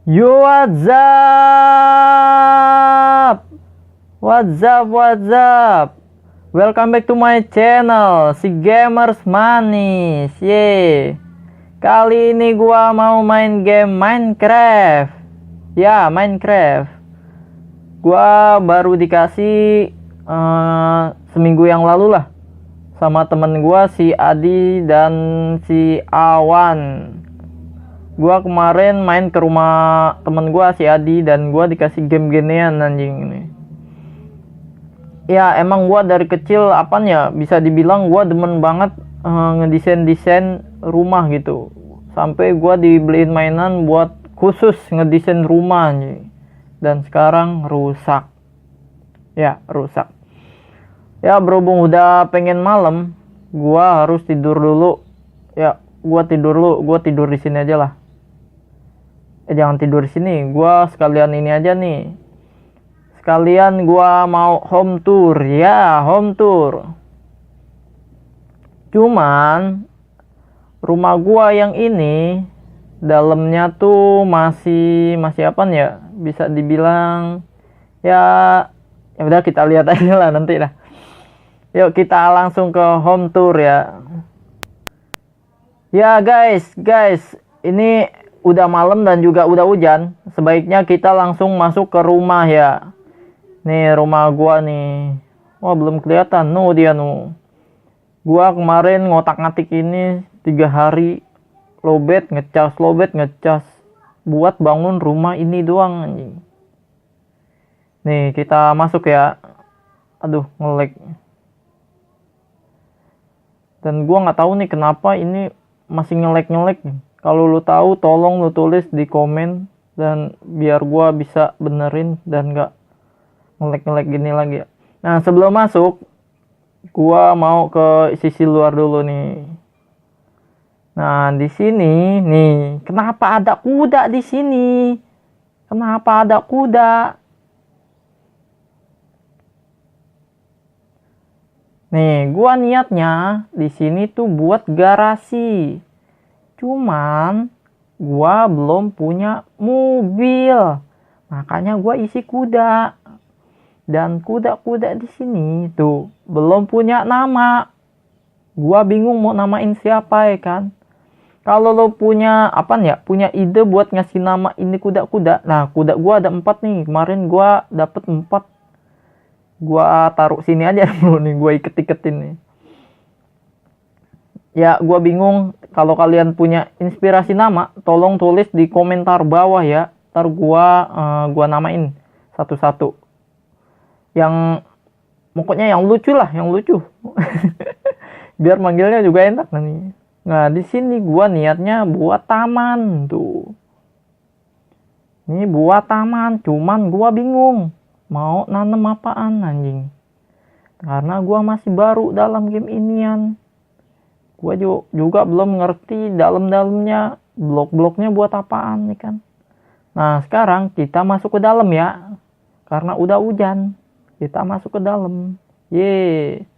Yo, what's up? What's up? What's up? Welcome back to my channel, si Gamers Manis. Ye. Kali ini gua mau main game Minecraft. Ya, Minecraft. Gua baru dikasih seminggu yang lalu lah sama temen gua si Adi dan si Awan. Gua kemarin main ke rumah temen gua si Adi dan gua dikasih game ginian anjing ini. Ya emang gua dari kecil apanya bisa dibilang gua demen banget ngedesain rumah gitu. Sampai gua dibeliin mainan buat khusus ngedesain rumah anjing. Dan sekarang rusak. Ya, rusak. Ya berhubung udah pengen malam, gua harus tidur dulu. Ya, gua tidur dulu, gua tidur di sini aja lah. Jangan tidur di sini, gua sekalian ini aja nih. Sekalian gua mau home tour, ya home tour. Cuman rumah gua yang ini dalamnya tuh masih apa ya? Bisa dibilang ya udah kita lihat aja lah nanti lah. Yuk kita langsung ke home tour ya. Ya guys, ini udah malam dan juga udah hujan. Sebaiknya kita langsung masuk ke rumah ya. Nih rumah gua nih. Wah belum kelihatan. Nuh dia nuh. Gua kemarin ngotak-ngatik ini 3 hari. Lobet ngecas buat bangun rumah ini doang anjing. Nih kita masuk ya. Aduh nge-lag. Dan gua nggak tahu nih kenapa ini masih nge-lag nih. Kalau lu tahu tolong lu tulis di komen dan biar gua bisa benerin dan gak nge-lag gini lagi ya. Nah, sebelum masuk gua mau ke sisi luar dulu nih. Nah, di sini nih, kenapa ada kuda di sini? Kenapa ada kuda? Nih, gua niatnya di sini tuh buat garasi. Cuman gua belum punya mobil, makanya gua isi kuda. Dan kuda-kuda di sini tuh belum punya nama. Gua bingung mau namain siapa ya kan. Kalau lo punya punya ide buat ngasih nama ini kuda-kuda. Nah kuda gua ada 4 nih. Kemarin gua dapet 4. Gua taruh sini aja dulu nih. Gua iket-iketin nih. Ya gue bingung, kalau kalian punya inspirasi nama tolong tulis di komentar bawah ya, ntar gua namain satu-satu yang pokoknya yang lucu lah, yang lucu. Biar manggilnya juga enak nih. Nah di sini gua niatnya buat taman tuh, ini buat taman, cuman gua bingung mau nanem apaan anjing, karena gua masih baru dalam game inian. Gue juga belum ngerti dalam-dalamnya blok-bloknya buat apaan nih kan. Nah sekarang kita masuk ke dalam ya. Karena udah hujan. Kita masuk ke dalam. Yeay.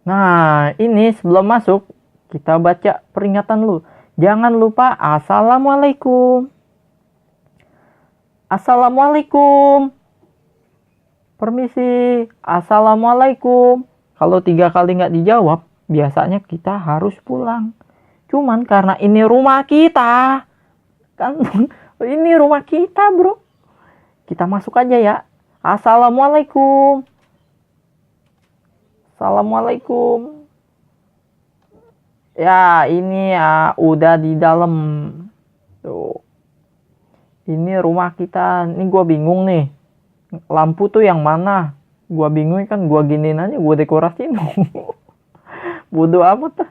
Nah ini sebelum masuk kita baca peringatan lu. Jangan lupa assalamualaikum. Assalamualaikum. Permisi, assalamualaikum. Kalau 3 kali nggak dijawab, biasanya kita harus pulang. Cuman karena ini rumah kita, kan ini rumah kita bro. Kita masuk aja ya. Assalamualaikum. Assalamualaikum. Ya ini ya udah di dalam. Tuh. Ini rumah kita. Ini gua bingung nih. Lampu tuh yang mana? Gua bingung kan, gua giniin aja, gua dekorasiin. Bodoh amat lah.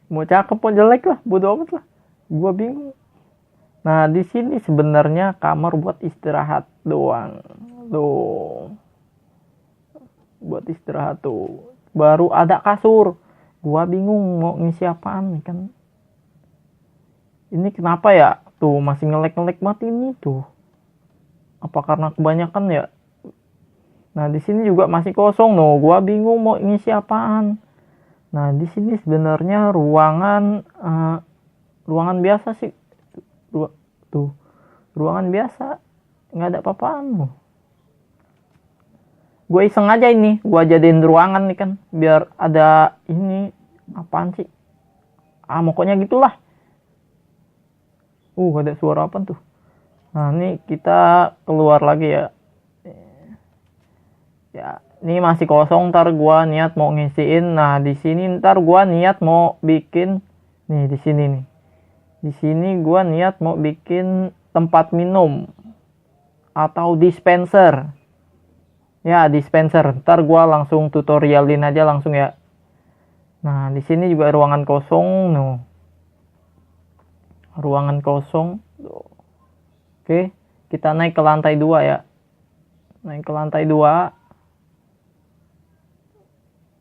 Mau cakep mau jelek lah, bodoh amat lah. Gua bingung. Nah, di sini sebenarnya kamar buat istirahat doang. Tuh. Buat istirahat tuh. Baru ada kasur. Gua bingung mau ngisi apaan nih kan. Ini kenapa ya? Tuh masih nge-lag mati ini tuh. Apa karena kebanyakan ya? Nah di sini juga masih kosong loh. Gua bingung mau ngisi apaan. Nah, di sini sebenarnya ruangan biasa sih. Tuh, ruangan biasa, nggak ada apa-apaan loh. Gue iseng aja ini, gue jadiin ruangan nih kan, biar ada ini. Apaan sih? Pokoknya gitulah. Ada suara apa tuh? Nah, ini kita keluar lagi ya. Ya, ini masih kosong, ntar gua niat mau ngisiin. Nah, di sini ntar gua niat mau bikin nih di sini nih. Di sini gua niat mau bikin tempat minum atau dispenser. Ya, dispenser. Ntar gua langsung tutorialin aja langsung ya. Nah, di sini juga ruangan kosong, no. Ruangan kosong. Oke, kita naik ke lantai 2 ya. Naik ke lantai 2.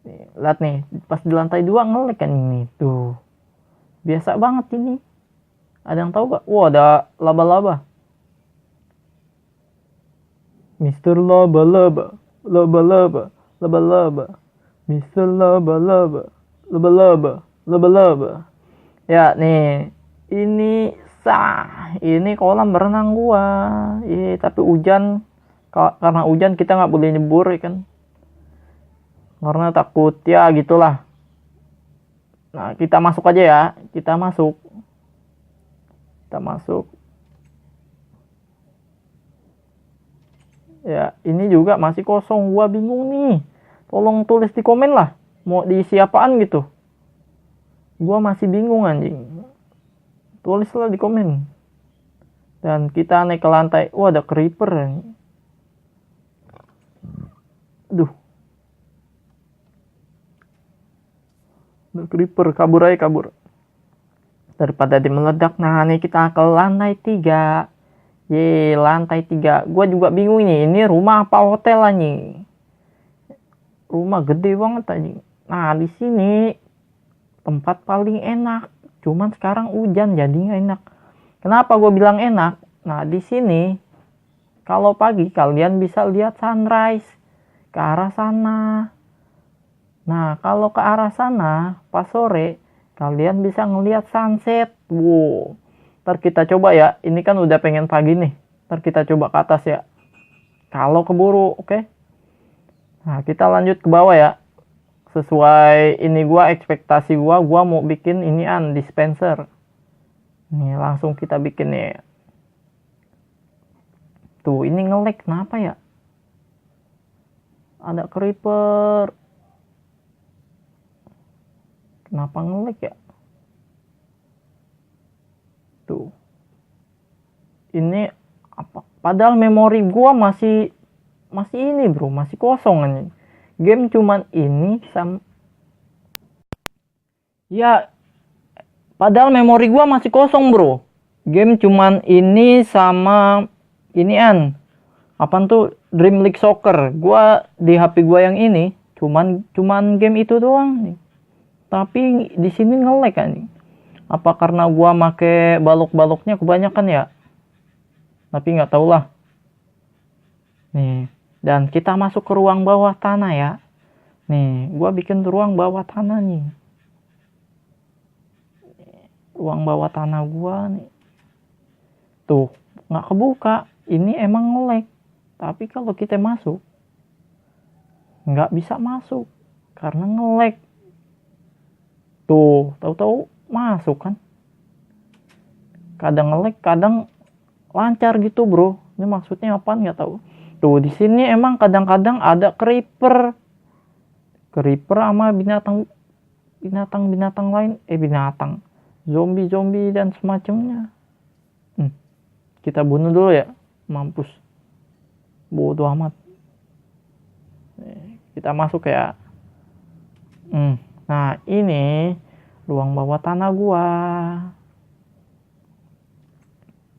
Nih, lihat nih, pas di lantai 2 nge-lag kan ini tuh. Biasa banget ini. Ada yang tahu gak? Ada laba-laba. Mister Laba-laba, laba-laba, laba-laba. Mister Laba-laba, laba-laba, laba-laba. Ya nih, ini ini kolam berenang gua. Tapi hujan, karena hujan kita nggak boleh nyebur ya kan. Karena takut ya gitulah. Nah, kita masuk aja ya. Kita masuk. Ya, ini juga masih kosong. Gua bingung nih. Tolong tulis di komen lah. Mau diisi apaan gitu. Gua masih bingung anjing. Tulislah di komen. Dan kita naik ke lantai. Ada creeper. Aduh. Creeper, kabur aja, kabur. Daripada dia meledak. Nah, nih kita ke lantai 3. Lantai 3. Gua juga bingung nih, ini rumah apa hotel anjing? Rumah gede banget anjing. Nah, di sini tempat paling enak. Cuman sekarang hujan jadi nggak enak. Kenapa gue bilang enak? Nah, di sini kalau pagi kalian bisa lihat sunrise ke arah sana. Nah, kalau ke arah sana, pas sore, kalian bisa ngelihat sunset. Ntar kita coba ya. Ini kan udah pengen pagi nih. Ntar kita coba ke atas ya. Kalau keburu, oke? Nah, kita lanjut ke bawah ya. Sesuai ini ekspektasi gua mau bikin inian, dispenser. Nih, langsung kita bikin nih. Tuh, ini nge-lag kenapa ya? Ada creeper. Kenapa nge-lag ya? Tuh. Ini apa? Padahal memori gua masih ini, bro, masih kosong aja. Game cuman ini sama ya, padahal memori gua masih kosong, bro. Game cuman ini sama inian. Apaan tuh? Dream League Soccer. Gua di HP gua yang ini cuman game itu doang nih. Tapi di sini nge-lag kan. Apa karena gua make balok-baloknya kebanyakan ya? Tapi nggak tahu lah. Nih, dan kita masuk ke ruang bawah tanah ya. Nih, gua bikin ruang bawah tanah nih. Ruang bawah tanah gua nih. Tuh, nggak kebuka. Ini emang nge-lag. Tapi kalau kita masuk, nggak bisa masuk karena nge-lag. Tuh, tahu-tahu masuk kan. Kadang nge-lag, kadang lancar gitu, bro. Ini maksudnya apaan nggak tahu. Tuh, di sini emang kadang-kadang ada creeper sama binatang lain, zombie dan semacamnya. Kita bunuh dulu ya, mampus. Bodoh amat. Kita masuk ya. Nah, ini ruang bawah tanah gua.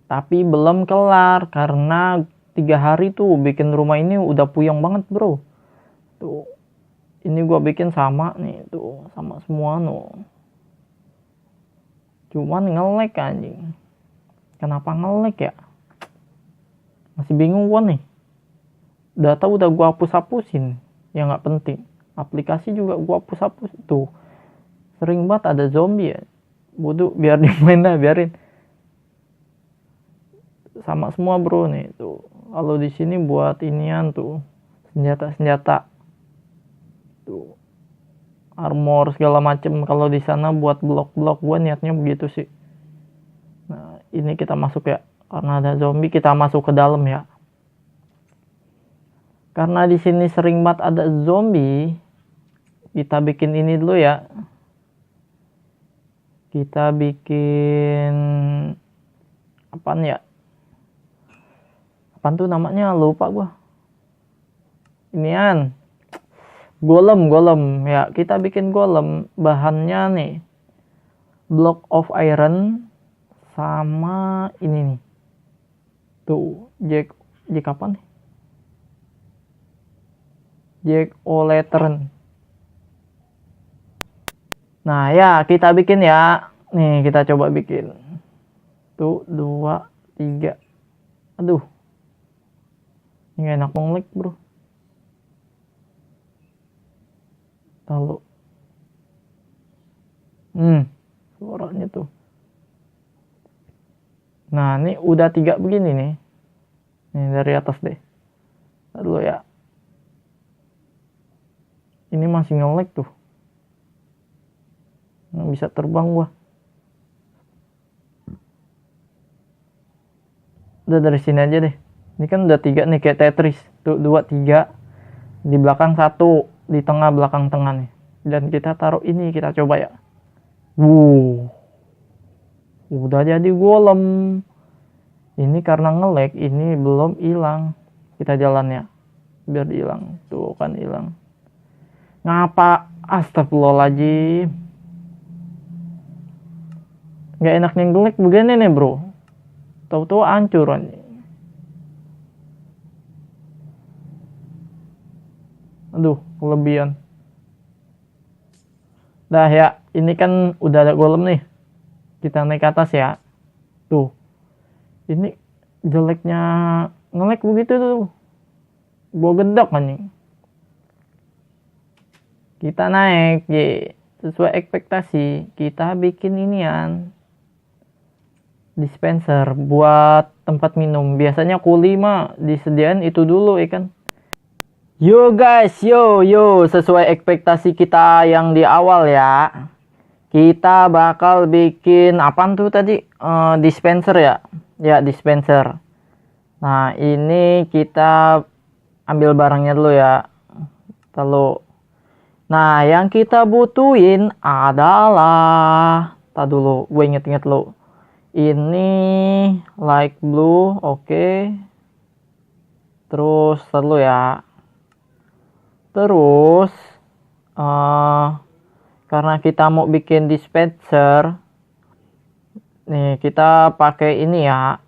Tapi belum kelar karena 3 hari tuh bikin rumah ini udah puyeng banget, bro. Tuh. Ini gua bikin sama nih, tuh, sama semua no. Cuman nge-lag anjing. Kenapa nge-lag ya? Masih bingung gua nih. Data udah gua hapus-hapusin, yang nggak penting. Aplikasi juga gua hapus-hapus tuh. Sering banget ada zombie ya. Bodoh, biar dimain dah, biarin. Sama semua bro nih tuh. Kalau di sini buat inian tuh, senjata-senjata. Tuh. Armor segala macem. Kalau di sana buat blok-blok, gua niatnya begitu sih. Nah, ini kita masuk ya. Karena ada zombie, kita masuk ke dalam ya. Karena di sini sering banget ada zombie, kita bikin ini dulu ya. Kita bikin apaan ya? Apaan tuh namanya? Lupa gua. Inian. Golem ya. Kita bikin golem. Bahannya nih, block of iron sama ini nih. Tuh, Jack apa nih? Jack O'Lantern. Nah ya, kita bikin ya. Nih, kita coba bikin. Tuh, 2, 3. Aduh. Ini enak nge-lag bro. Lalu. Suaranya tuh. Nah, ini udah 3 begini nih. Nih dari atas deh. Lalu ya. Ini masih nge-lag tuh. Nggak bisa terbang gua. Udah dari sini aja deh. Ini kan udah 3 nih kayak Tetris. Tuh 2, 3. Di belakang 1. Di tengah belakang tengah nih. Dan kita taruh ini, kita coba ya. Udah jadi golem. Ini karena nge-lag, ini belum hilang. Kita jalan ya. Biar hilang. Tuh kan hilang. Ngapa? Astagfirullahaladzim. Gak enak nge-lag begini nih bro. Tahu-tahu hancur aja. Aduh, kelebihan. Dah ya, ini kan udah ada golem nih. Kita naik ke atas ya. Tuh. Ini jeleknya nge-lag begitu tuh. Gua gedok anjing. Kita naik, sesuai ekspektasi. Kita bikin inian. Dispenser buat tempat minum. Biasanya kuli mah disediain itu dulu ya kan. Yo guys, yo sesuai ekspektasi kita yang di awal ya. Kita bakal bikin apaan tuh tadi? Dispenser ya. Ya, dispenser. Nah, ini kita ambil barangnya dulu ya. Lalu nah, yang kita butuhin adalah dulu, gue inget-inget lo. Ini light blue, oke. Terus dulu ya. Terus karena kita mau bikin dispenser, nih kita pakai ini ya.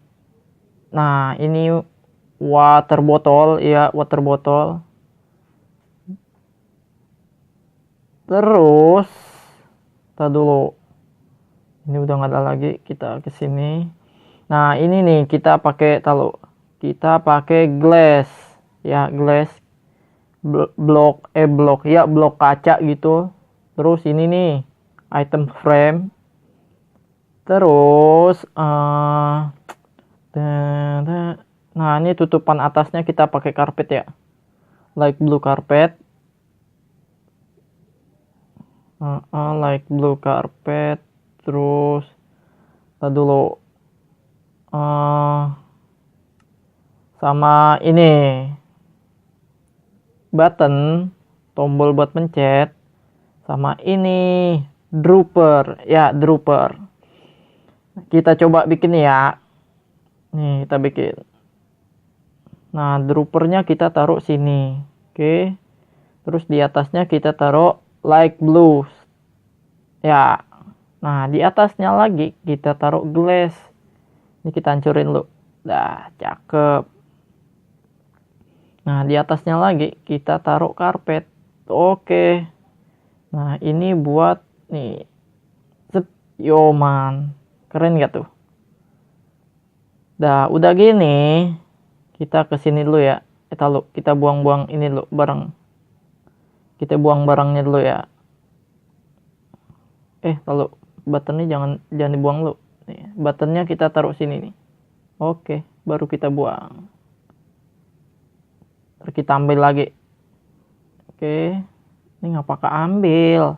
Nah, ini water bottle ya, water bottle. Terus dulu. Ini udah nggak ada lagi, kita ke sini. Nah, ini nih kita pakai kita pakai glass. Ya, glass blok kaca gitu. Terus ini nih item frame. Terus nah, ini tutupan atasnya kita pakai karpet ya. Light blue carpet. Light blue carpet. Terus dulu sama ini button, tombol buat pencet, sama ini dropper ya, dropper. Kita coba bikin ya. Nih kita bikin. Nah, droppernya kita taruh sini. Oke. Terus di atasnya kita taruh light blue ya. Nah, di atasnya lagi kita taruh glass. Ini kita hancurin dulu. Dah, cakep. Nah, di atasnya lagi kita taruh karpet. Oke. Nah, ini buat nih. Yoman. Keren gak tuh? Dah, udah gini. Kita kesini dulu ya. Kita buang-buang ini dulu barang. Kita buang barangnya dulu ya. Kalau buttonnya jangan dibuang lu. Nih, buttonnya kita taruh sini nih. Oke, baru kita buang. Terus kita ambil lagi. Oke, ini ngapakah ambil?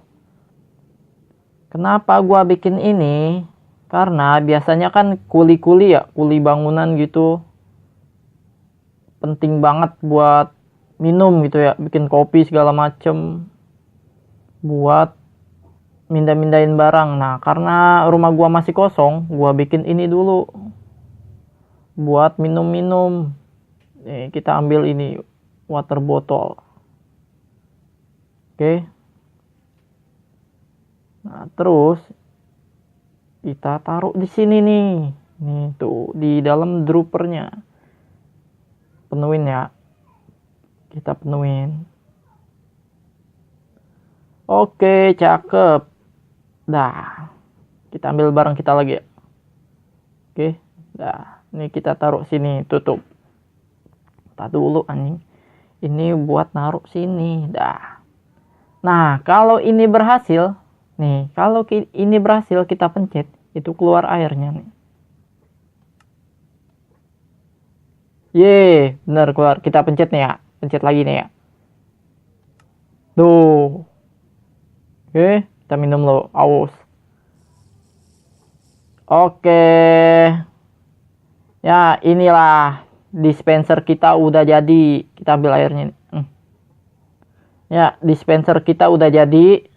Kenapa gua bikin ini? Karena biasanya kan kuli-kuli ya, kuli bangunan gitu. Penting banget buat minum gitu ya, bikin kopi segala macem. Buat mindah-mindahin barang. Nah, karena rumah gua masih kosong, gua bikin ini dulu. Buat minum-minum. Nih, kita ambil ini water bottle. Oke. Nah, terus kita taruh di sini nih. Nih tuh, di dalam droppernya. Penuhin ya. Kita penuhin. Oke, cakep. Dah. Kita ambil barang kita lagi ya. Oke, dah. Ini kita taruh sini, tutup. Tak dulu anjing. Ini buat naruh sini, dah. Nah, kalau ini berhasil, nih, kalau ini berhasil kita pencet, itu keluar airnya nih. Yeay, bener keluar. Kita pencet nih ya. Pencet lagi nih ya. Tuh. Oke, kita minum lo, aus. Oke. Ya, inilah dispenser kita udah jadi. Kita ambil airnya nih. Ya, dispenser kita udah jadi.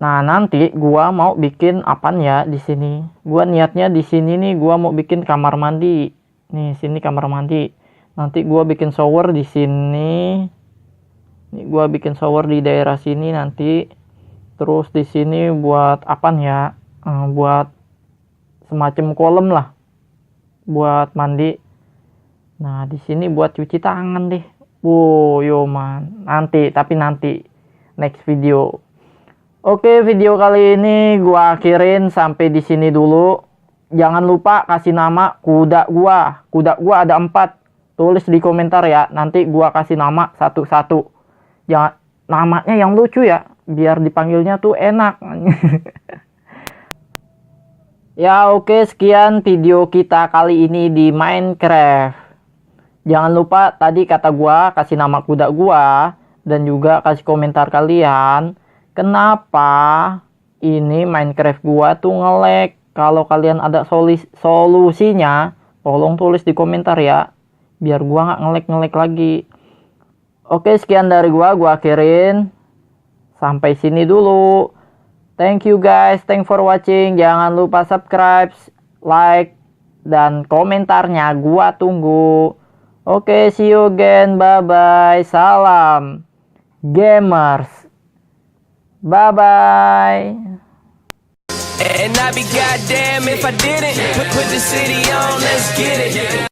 Nah, nanti gua mau bikin apaan ya di sini? Gua niatnya di sini nih gua mau bikin kamar mandi. Nih, sini kamar mandi. Nanti gua bikin shower di sini. Nih, gua bikin shower di daerah sini nanti. Terus di sini buat apaan ya? Buat semacam kolam lah. Buat mandi. Nah, di sini buat cuci tangan deh. Yo man, nanti next video. Oke, video kali ini gua akhirin sampai di sini dulu. Jangan lupa kasih nama kuda gua. Kuda gua ada 4. Tulis di komentar ya. Nanti gua kasih nama satu-satu. Jangan namanya yang lucu ya, biar dipanggilnya tuh enak. Ya oke, sekian video kita kali ini di Minecraft. Jangan lupa tadi kata gua kasih nama kuda gua dan juga kasih komentar kalian kenapa ini Minecraft gua tuh nge-lag. Kalau kalian ada solusinya, tolong tulis di komentar ya, biar gua nggak nge-lag lagi. Oke, sekian dari gua akhirin. Sampai sini dulu. Thank you guys, thanks for watching. Jangan lupa subscribe, like, dan komentarnya gua tunggu. Oke, see you again. Bye-bye. Salam gamers. Bye-bye. And I'd be goddamn if I didn't put the city on, let's get it.